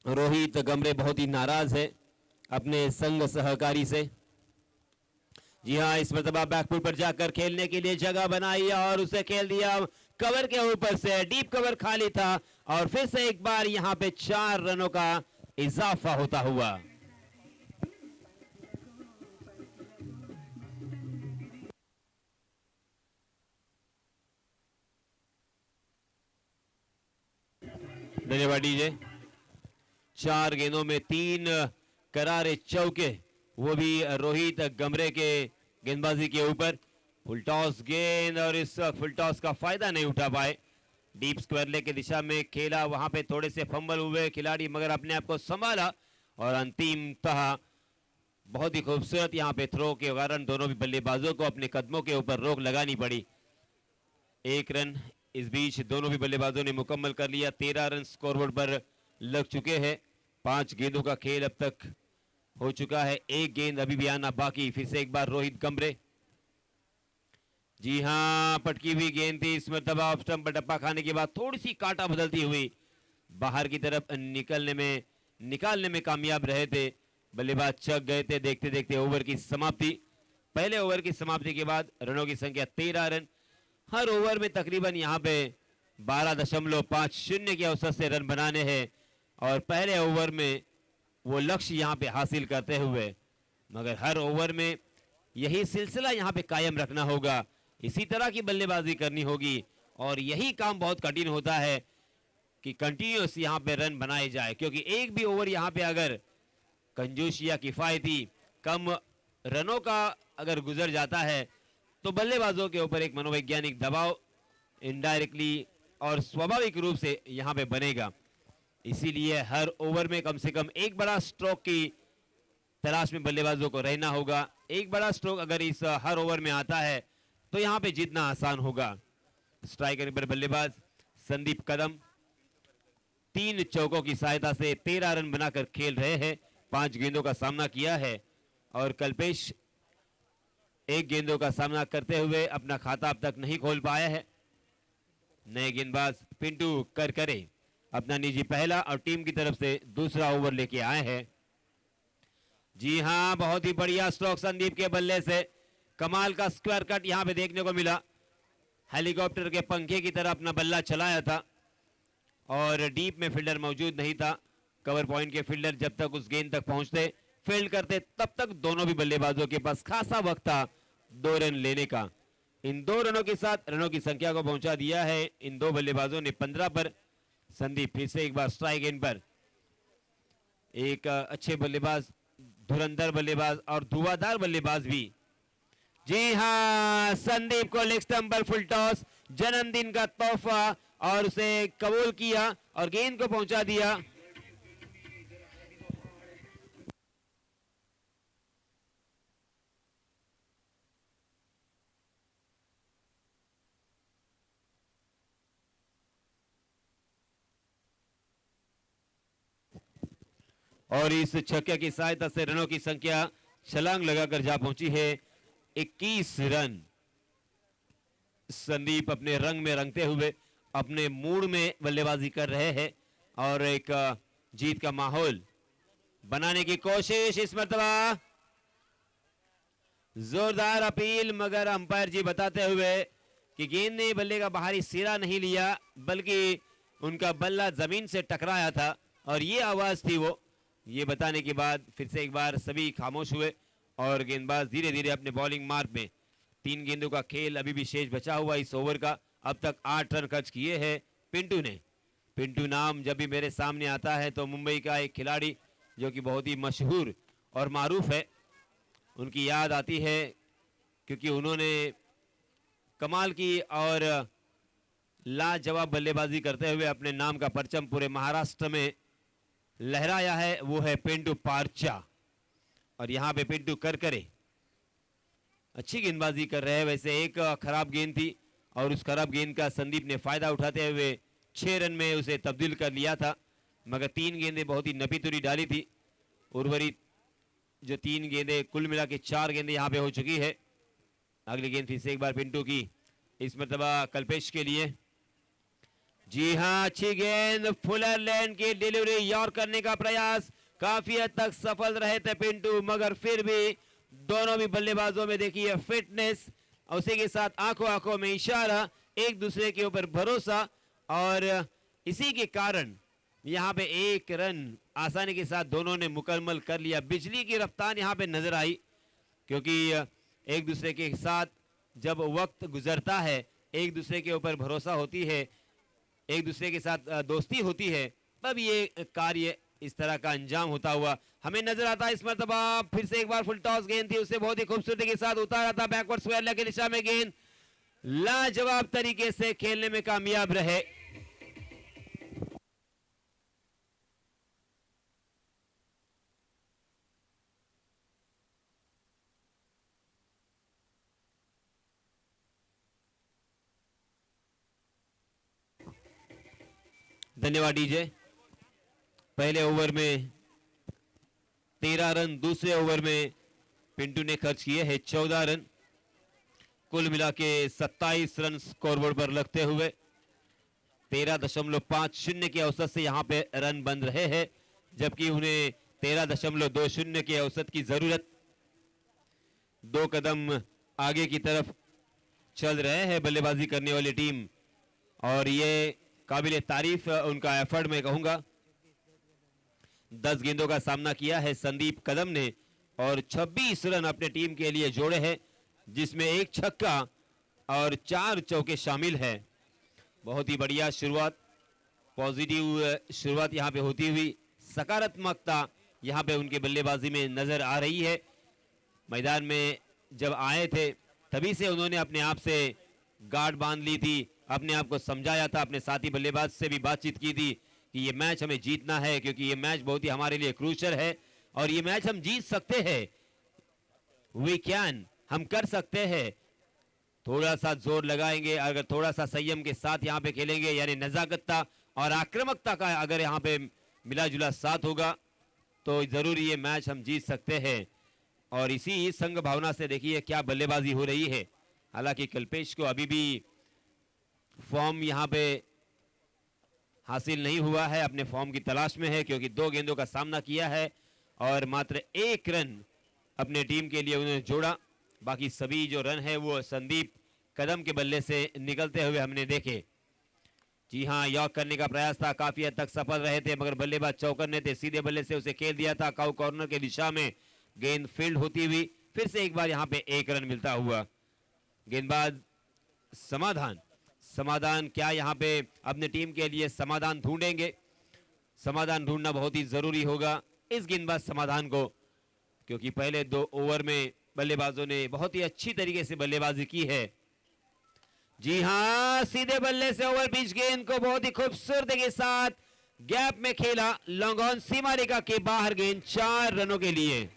रोहित गमरे बहुत ही नाराज है अपने संग सहकारी से. जी हां, इस मरतबा बैकफुट पर जाकर खेलने के लिए जगह बनाई और उसे खेल दिया कवर के ऊपर से. डीप कवर खाली था और फिर से एक बार यहां पे 4 रनों का इजाफा होता हुआ. धन्यवाद डीजे. 4 गेंदों में 3 करारे चौके, वो भी रोहित गमरे के गेंदबाजी के ऊपर. फुल टॉस गेंद और इस फुल टॉस का फायदा नहीं उठा पाए. डीप स्क्वायर लेग की दिशा में खेला, वहां पे थोड़े से फंबल हुए खिलाड़ी, मगर अपने आप को संभाला और अंतिमतः बहुत ही खूबसूरत यहां पे थ्रो के कारण दोनों भी बल्लेबाजों को अपने कदमों के ऊपर रोक लगानी पड़ी. 1 रन इस बीच दोनों भी बल्लेबाजों ने मुकम्मल कर लिया. 13 रन स्कोरबोर्ड पर लग चुके हैं. 5 गेंदों का खेल अब तक हो चुका है. 1 गेंद अभी भी आना बाकी. फिर से एक बार रोहित गमरे. जी हां, पटकी हुई गेंद थी. इस मरतबा ऑफ स्टंप पर टप्पा खाने के बाद थोड़ी सी कांटा बदलती हुई बाहर की तरफ निकालने में कामयाब रहे थे. बल्लेबाज चक गए थे. देखते देखते ओवर की समाप्ति. पहले ओवर की समाप्ति के बाद रनों की संख्या 13 रन. हर ओवर में तकरीबन यहां पे 12.50 के औसत से रन बनाने हैं और पहले ओवर में वो लक्ष्य यहां पे हासिल करते हुए, मगर हर ओवर में यही सिलसिला यहां पे कायम रखना होगा. इसी तरह की बल्लेबाजी करनी होगी और यही काम बहुत कठिन होता है कि कंटिन्यूस यहां पे रन बनाए जाए, क्योंकि एक भी ओवर यहां पे अगर कंजूसी या किफायती कम रनों का अगर गुजर जाता है तो बल्लेबाजों के ऊपर एक मनोवैज्ञानिक दबाव इनडायरेक्टली और स्वाभाविक रूप से यहां पे बनेगा। इसीलिए हर ओवर में कम से कम एक बड़ा स्ट्रोक की तलाश में बल्लेबाजों को रहना होगा। एक बड़ा स्ट्रोक अगर इस हर ओवर में आता है तो यहां पे जीतना आसान होगा। स्ट्राइक करने पर बल्लेबाज संदीप कदम 3 चौकों की सहायता से 13 रन बनाकर खेल रहे हैं। 5 गेंदों का सामना किया है और कल्पेश 1 गेंदों का सामना करते हुए अपना खाता अब तक नहीं खोल पाया है। नए गेंदबाज पिंटू करकरे अपना निजी पहला और टीम की तरफ से दूसरा ओवर लेके आए हैं। जी हां, बहुत ही बढ़िया स्ट्रोक संदीप के बल्ले से, कमाल का स्क्वायर कट यहां पे देखने को मिला। हेलीकॉप्टर के पंखे की तरह अपना बल्ला चलाया था और डीप में फील्डर मौजूद नहीं था। कवर पॉइंट के फील्डर जब तक उस गेंद तक पहुंचते फील्ड करते तब तक दोनों भी बल्लेबाजों के पास खासा वक्त था 2 रन लेने का। इन 2 रनों के साथ रनों की संख्या को पहुंचा दिया है इन 2 बल्लेबाजों ने 15 पर। संदीप फिर से एक बार स्ट्राइक इन पर, एक अच्छे बल्लेबाज, धुरंधर बल्लेबाज और धुआंधार बल्लेबाज भी। जी हां, संदीप को लेग स्टंप पर फुल टॉस, जन्मदिन का तोहफा, और उसे कबूल किया और गेंद को पहुंचा दिया। और इस छक्के की सहायता से रनों की संख्या छलांग लगाकर जा पहुंची है 21 रन। संदीप अपने रंग में रंगते हुए अपने मूड में बल्लेबाजी कर रहे हैं और एक जीत का माहौल बनाने की कोशिश। इस मर्तबा जोरदार अपील, मगर अंपायर जी बताते हुए कि गेंद ने बल्ले का बाहरी सिरा नहीं लिया बल्कि उनका बल्ला जमीन से टकराया था और ये आवाज थी वो। ये बताने के बाद फिर से एक बार सभी खामोश हुए और गेंदबाज धीरे धीरे अपने बॉलिंग मार्ग में। 3 गेंदों का खेल अभी भी शेष बचा हुआ इस ओवर का। अब तक 8 रन खर्च किए हैं पिंटू ने। पिंटू नाम जब भी मेरे सामने आता है तो मुंबई का एक खिलाड़ी जो कि बहुत ही मशहूर और मारूफ है, उनकी याद आती है, क्योंकि उन्होंने कमाल की और लाजवाब बल्लेबाजी करते हुए अपने नाम का परचम पूरे महाराष्ट्र में लहराया है। वो है पिंटू पारचा। और यहां पे पिंटू करकरे अच्छी गेंदबाजी कर रहे हैं। वैसे एक खराब गेंद थी और उस खराब गेंद का संदीप ने फायदा उठाते हुए 6 रन में उसे तब्दील कर लिया था, मगर 3 गेंदें बहुत ही नपी तुरी डाली थी। उर्वरित जो 3 गेंदें, कुल मिला के 4 गेंदें यहां पे हो चुकी है। अगली गेंद फिर से एक बार पिंटू की, इस मरतबा कल्पेश के लिए। जी हां, अच्छी गेंद, फुलर लैंड की डिलीवरी, यॉर्क करने का प्रयास, काफी हद तक सफल रहे थे पिंटू, मगर फिर भी दोनों भी बल्लेबाजों में देखिए फिटनेस, उसी के साथ आंखों आंखों में इशारा, एक दूसरे के ऊपर भरोसा, और इसी के कारण यहां पे 1 रन आसानी के साथ दोनों ने मुकम्मल कर लिया। बिजली की रफ्तार यहां पे नजर आई, क्योंकि एक दूसरे के साथ जब वक्त गुजरता है, एक दूसरे के ऊपर भरोसा होती है, एक दूसरे के साथ दोस्ती होती है, तब ये कार्य इस तरह का अंजाम होता हुआ हमें नजर आता है। इस मरतबा फिर से एक बार फुल टॉस गेंद थी, उसे बहुत ही खूबसूरती के साथ उतारा था बैकवर्ड स्क्वायर लेग की दिशा में। गेंद लाजवाब तरीके से खेलने में कामयाब रहे। धन्यवाद डीजे। पहले ओवर में 13 रन, दूसरे ओवर में पिंटू ने खर्च किए हैं 14 रन। कुल मिला के 27 रन स्कोरबोर्ड पर लगते हुए 13.50 के औसत से यहां पे रन बन रहे हैं, जबकि उन्हें 13.20 के औसत की जरूरत। 2 कदम आगे की तरफ चल रहे हैं बल्लेबाजी करने वाली टीम, और ये काबिले तारीफ उनका एफर्ट मैं कहूंगा। 10 गेंदों का सामना किया है संदीप कदम ने और 26 रन अपने टीम के लिए जोड़े हैं, जिसमें 1 छक्का और 4 चौके शामिल है। बहुत ही बढ़िया शुरुआत, पॉजिटिव शुरुआत यहाँ पे होती हुई, सकारात्मकता यहाँ पे उनके बल्लेबाजी में नजर आ रही है। मैदान में जब आए थे तभी से उन्होंने अपने आप से गार्ड बांध ली थी, अपने आप को समझाया था, अपने साथी बल्लेबाज से भी बातचीत की थी कि ये मैच हमें जीतना है, क्योंकि ये मैच बहुत ही हमारे लिए क्रूशल है और ये मैच हम जीत सकते हैं। वी कैन, हम कर सकते हैं। थोड़ा सा जोर लगाएंगे, अगर थोड़ा सा संयम के साथ यहाँ पे खेलेंगे, यानी नजाकतता और आक्रामकता का अगर यहाँ पे मिला जुला साथ होगा तो जरूर ये मैच हम जीत सकते हैं। और इसी संघ भावना से देखिए क्या बल्लेबाजी हो रही है। हालांकि कल्पेश को अभी भी फॉर्म यहाँ पे हासिल नहीं हुआ है, अपने फॉर्म की तलाश में है, क्योंकि 2 गेंदों का सामना किया है और मात्र 1 रन अपने टीम के लिए उन्होंने जोड़ा। बाकी सभी जो रन है वो संदीप कदम के बल्ले से निकलते हुए हमने देखे। जी हाँ, यॉक करने का प्रयास था, काफी हद तक सफल रहे थे, मगर बल्लेबाज चौकर ने थे, सीधे बल्ले से उसे खेल दिया था काउ कॉर्नर के दिशा में। गेंद फील्ड होती हुई फिर से एक बार यहाँ पे 1 रन मिलता हुआ। गेंदबाज समाधान, समाधान क्या यहाँ पे अपने टीम के लिए समाधान ढूंढेंगे। समाधान ढूंढना बहुत ही जरूरी होगा इस गेंदबाज समाधान को, क्योंकि पहले 2 ओवर में बल्लेबाजों ने बहुत ही अच्छी तरीके से बल्लेबाजी की है। जी हां, सीधे बल्ले से ओवर पिच गेंद को बहुत ही खूबसूरती के साथ गैप में खेला, लॉन्ग ऑन सीमा रेखा के बाहर गेंद 4 रनों के लिए।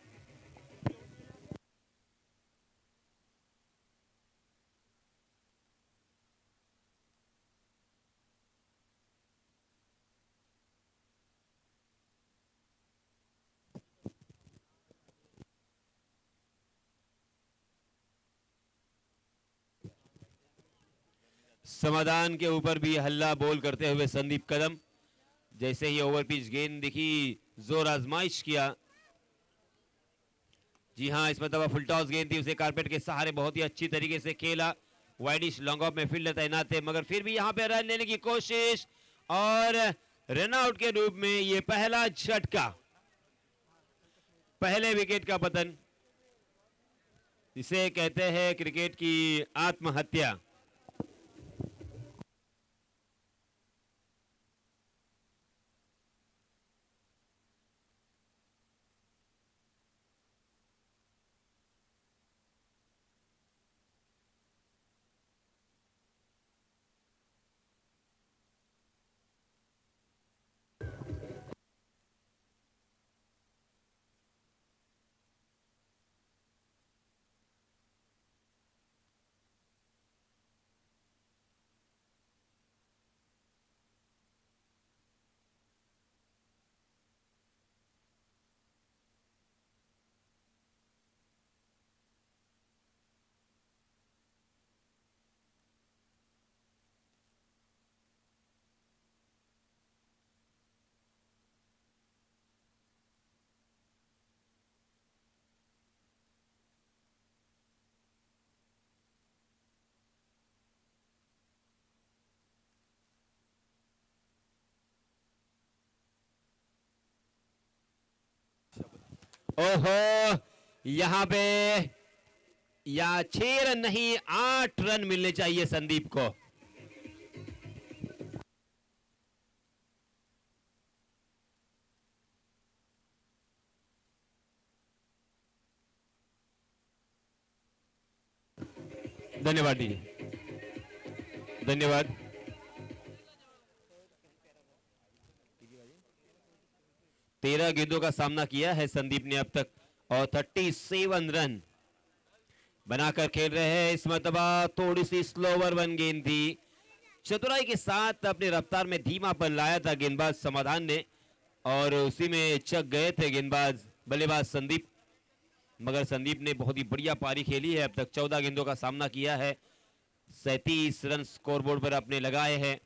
समाधान के ऊपर भी हल्ला बोल करते हुए संदीप कदम, जैसे ही ओवर पिच गेंद दिखी जोर आजमाइश किया। जी हां, इस मतलब फुल टॉस गेंद थी, उसे कारपेट के सहारे बहुत ही अच्छी तरीके से खेला। वाइडिश लॉन्ग ऑफ में फील्डर तैनात थे, मगर फिर भी यहां पे रन लेने की कोशिश और रन आउट के रूप में ये पहला झटका, पहले विकेट का पतन, इसे कहते हैं क्रिकेट की आत्महत्या। ओहो, यहां पे या 6 रन नहीं 8 रन मिलने चाहिए संदीप को। धन्यवाद जी, धन्यवाद। 13 गेंदों का सामना किया है संदीप ने अब तक और 37 रन बनाकर खेल रहे हैं। इस मरतबा थोड़ी सी स्लोवर वन गेंद थी, चतुराई के साथ अपने रफ्तार में धीमापन लाया था गेंदबाज समाधान ने और उसी में चक गए थे गेंदबाज बल्लेबाज संदीप। मगर संदीप ने बहुत ही बढ़िया पारी खेली है, अब तक 14 गेंदों का सामना किया है, 37 रन स्कोरबोर्ड पर अपने लगाए हैं।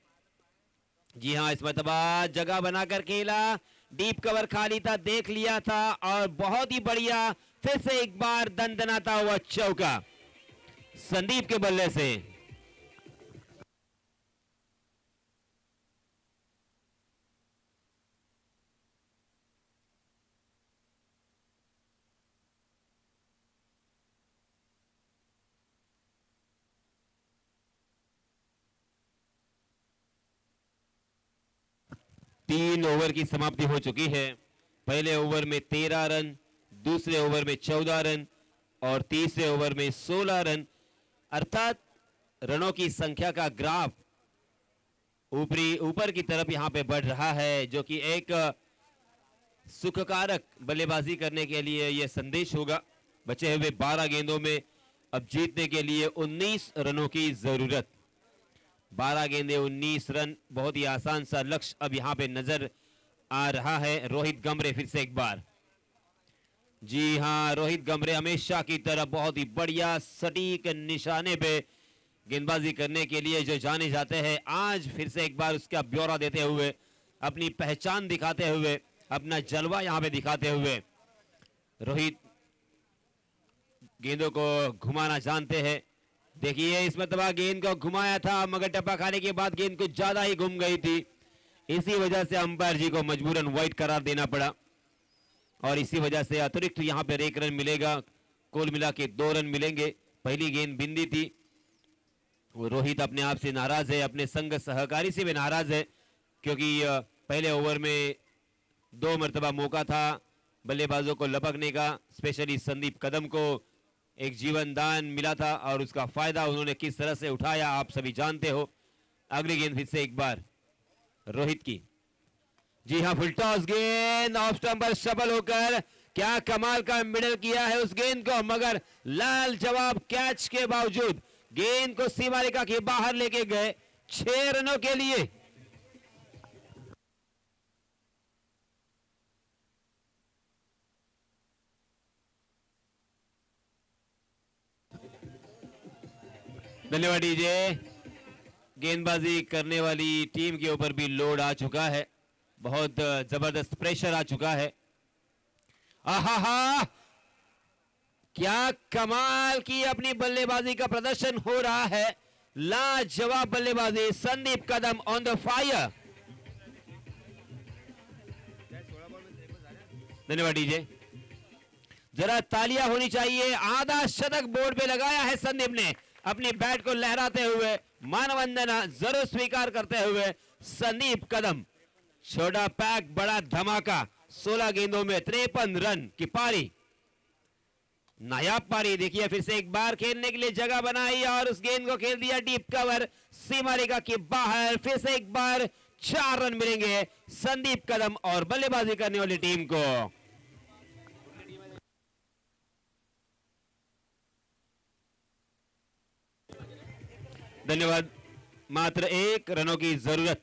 जी हां, इस मरतबा जगह बनाकर खेला, डीप कवर खाली था, देख लिया था और बहुत ही बढ़िया फिर से एक बार दनदनाता हुआ चौका संदीप के बल्ले से। 3 ओवर की समाप्ति हो चुकी है। पहले ओवर में 13 रन, दूसरे ओवर में 14 रन और तीसरे ओवर में 16 रन, अर्थात रनों की संख्या का ग्राफ ऊपर की तरफ यहां पे बढ़ रहा है, जो कि एक सुखकारक बल्लेबाजी करने के लिए यह संदेश होगा। बचे हुए 12 गेंदों में अब जीतने के लिए 19 रनों की जरूरत। 12 गेंदे 19 रन, बहुत ही आसान सा लक्ष्य अब यहां पे नजर आ रहा है। रोहित गमरे फिर से एक बार, जी हां, रोहित गमरे हमेशा की तरह बहुत ही बढ़िया सटीक निशाने पे गेंदबाजी करने के लिए जो जाने जाते हैं, आज फिर से एक बार उसका ब्यौरा देते हुए, अपनी पहचान दिखाते हुए, अपना जलवा यहां पे दिखाते हुए रोहित गेंदों को घुमाना जानते हैं। देखिए इस मरतबा गेंद को घुमाया था, मगर टप्पा खाने के बाद गेंद कुछ ज्यादा ही घूम गई थी। इसी वजह से अंपायर जी को मजबूरन वाइड करार देना पड़ा और इसी वजह से अतिरिक्त यहां पर 1 रन मिलेगा। कुल मिला के 2 रन मिलेंगे। पहली गेंद बिंदी थी। वो रोहित अपने आप से नाराज है, अपने संग सहकारी से भी नाराज है, क्योंकि पहले ओवर में 2 मरतबा मौका था बल्लेबाजों को लपकने का। स्पेशली संदीप कदम को एक जीवन दान मिला था और उसका फायदा उन्होंने किस तरह से उठाया आप सभी जानते हो। अगली गेंद फिर से एक बार रोहित की, जी हां, फुल टॉस गेंद ऑफ स्टंप पर सफल होकर क्या कमाल का मिडल किया है उस गेंद को, मगर लाल जवाब कैच के बावजूद गेंद को सीमा रेखा के बाहर लेके गए 6 रनों के लिए। धन्यवाद डीजे। गेंदबाजी करने वाली टीम के ऊपर भी लोड आ चुका है, बहुत जबरदस्त प्रेशर आ चुका है। आहा, क्या कमाल की अपनी बल्लेबाजी का प्रदर्शन हो रहा है। लाजवाब बल्लेबाजी, Sandeep Kadam on the fire. धन्यवाद डीजे। जरा तालियां होनी चाहिए। आधा शतक बोर्ड पे लगाया है संदीप ने, अपनी बैट को लहराते हुए मानवंदना जरूर स्वीकार करते हुए संदीप कदम। छोटा पैक बड़ा धमाका, 16 गेंदों में 53 रन की पारी, नायाब पारी। देखिए फिर से एक बार खेलने के लिए जगह बनाई और उस गेंद को खेल दिया डीप कवर, सीमा रेखा के बाहर। फिर से एक बार 4 रन मिलेंगे संदीप कदम और बल्लेबाजी करने वाली टीम को। धन्यवाद। मात्र 1 रनों की जरूरत।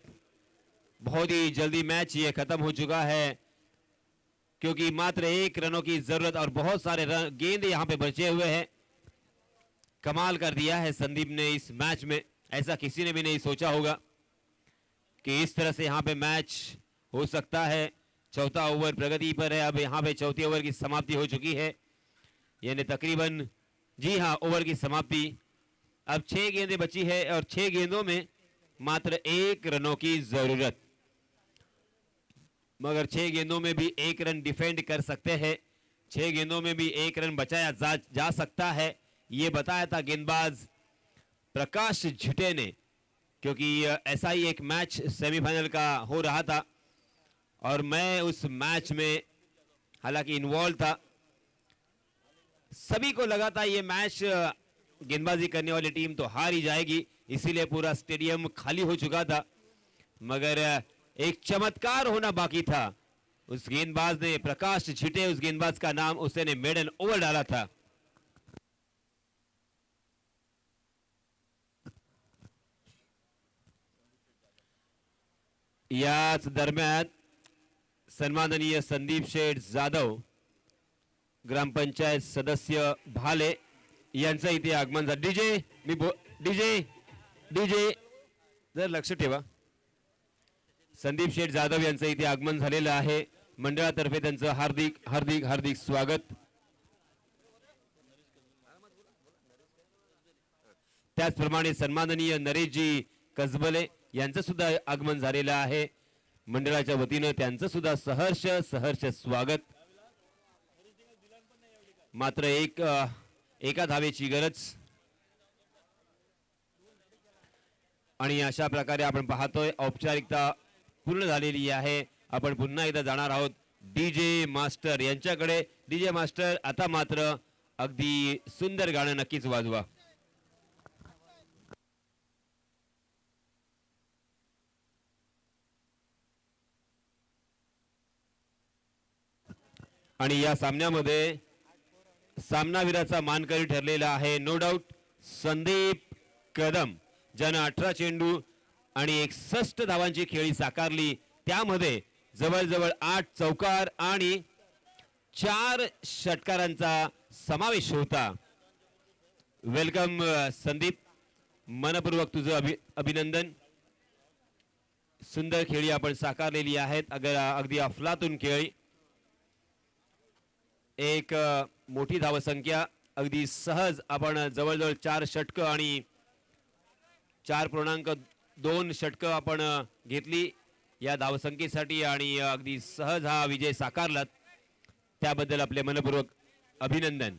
बहुत ही जल्दी मैच ये खत्म हो चुका है, क्योंकि मात्र 1 रनों की जरूरत और बहुत सारे गेंद यहां पे बचे हुए हैं। कमाल कर दिया है संदीप ने इस मैच में, ऐसा किसी ने भी नहीं सोचा होगा कि इस तरह से यहां पे मैच हो सकता है। चौथा ओवर प्रगति पर है, अब यहां पे चौथे ओवर की समाप्ति हो चुकी है, यानी तकरीबन, जी हां, ओवर की समाप्ति। अब 6 गेंदें बची है और 6 गेंदों में मात्र 1 रनों की जरूरत, मगर 6 गेंदों में भी 1 रन डिफेंड कर सकते हैं। 6 गेंदों में भी 1 रन बचाया जा सकता है, ये बताया था गेंदबाज प्रकाश झुटे ने, क्योंकि ऐसा ही एक मैच सेमीफाइनल का हो रहा था और मैं उस मैच में हालांकि इन्वॉल्व था। सभी को लगा था ये मैच गेंदबाजी करने वाली टीम तो हार ही जाएगी, इसीलिए पूरा स्टेडियम खाली हो चुका था, मगर एक चमत्कार होना बाकी था। उस गेंदबाज ने, प्रकाश झिटे उस गेंदबाज का नाम, उसने मेडन ओवर डाला था। याच दरम्यान सन्माननीय संदीप शेठ जाधव, ग्रामपंचायत सदस्य भाले यांचं इथे आगमन झालं। डीजे जर लक्ष ठेवा, संदीप शेठ जाधव यांचं इथे आगमन झालेलं आहे। मंडळातर्फे त्यांचं हार्दिक हार्दिक हार्दिक स्वागत। त्याचप्रमाणे सन्माननीय नरेशजी कसबले यांचं सुद्धा आगमन झालेलं आहे। मंडळाच्या वतीने त्यांचं सुद्धा सहर्ष सहर्ष स्वागत। मात्र एका धावेची गरज आणि अशा प्रकारे आपण पाहतोय औपचारिकता पूर्ण झालेली आहे. आपण पुन्हा एकदा जाणार आहोत डीजे मास्टर यांच्याकडे. डीजे मास्टर आता मात्र अगदी सुंदर गाणं नक्कीच वाजवा. आणि या सामन्यामध्ये सामनावीराचा मानकरी ठरलेला आहे नो डाऊट संदीप कदम, ज्यानं 18 चेंडू आणि 61 धावांची खेळी साकारली. त्यामध्ये जवळजवळ 8 चौकार आणि 4 षटकारांचा समावेश होता. वेलकम संदीप, मनपूर्वक तुझं अभिनंदन. सुंदर खेळी आपण साकारलेली आहेत, अगदी अफलातून खेळी. एक मोठी धावसंख्या, अगदी सहज आपण जवळजवळ 4 षटक आणि 4.2 षटक आपण घेतली या धावसंख्येसाठी आणि अगदी सहज हा विजय साकारलात. त्याबद्दल आपले मनपूर्वक अभिनंदन.